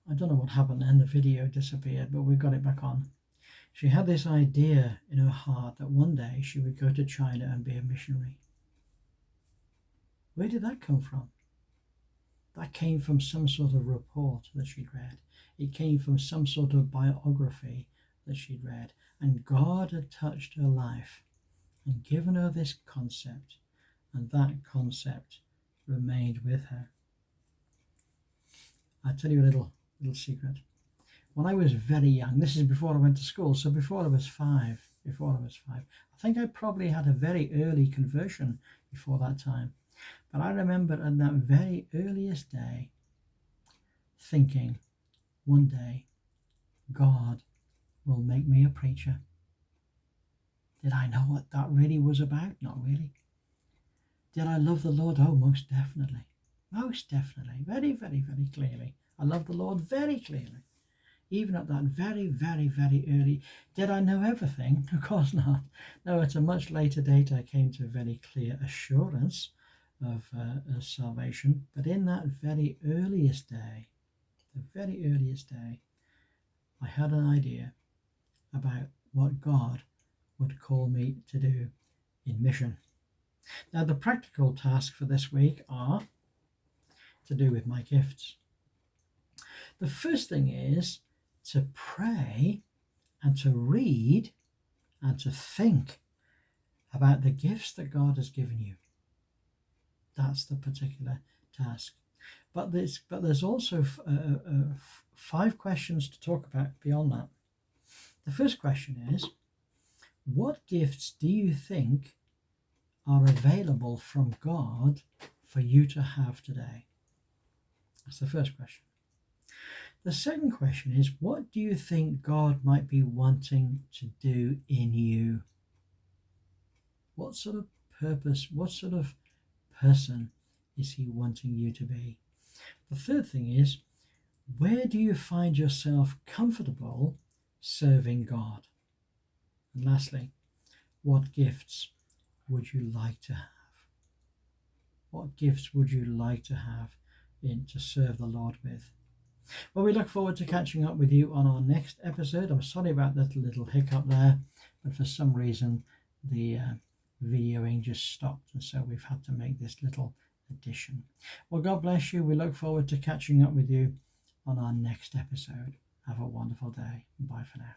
I don't know what happened then, the video disappeared, but we got it back on. She had this idea in her heart that one day she would go to China and be a missionary. Where did that come from? That came from some sort of report that she'd read. It came from some sort of biography that she'd read. And God had touched her life and given her this concept, and that concept remained with her. I'll tell you a little secret. When I was very young, this is before I went to school, so before I was five, I think I probably had a very early conversion before that time. But I remember at that very earliest day thinking, one day God will make me a preacher. Did I know what that really was about? Not really. Did I love the Lord? Oh, most definitely. Most definitely. Very, very, very clearly. I love the Lord very clearly. Even at that very, very, very early. Did I know everything? Of course not. No, at a much later date I came to a very clear assurance of salvation. But in that very earliest day, I had an idea about what God would call me to do in mission. Now, the practical tasks for this week are to do with my gifts. The first thing is to pray and to read and to think about the gifts that God has given you. That's the particular task. But there's also 5 questions to talk about beyond that. The first question is, what gifts do you think are available from God for you to have today? That's the first question. The second question is, what do you think God might be wanting to do in you? What sort of purpose, what sort of person is he wanting you to be? The third thing is, where do you find yourself comfortable serving God? And lastly, what gifts would you like to have? What gifts would you like to have to serve the Lord with? Well, we look forward to catching up with you on our next episode. I'm sorry about that little hiccup there, but for some reason the videoing just stopped, and so we've had to make this little addition. Well, God bless you. We look forward to catching up with you on our next episode. Have a wonderful day. Bye for now.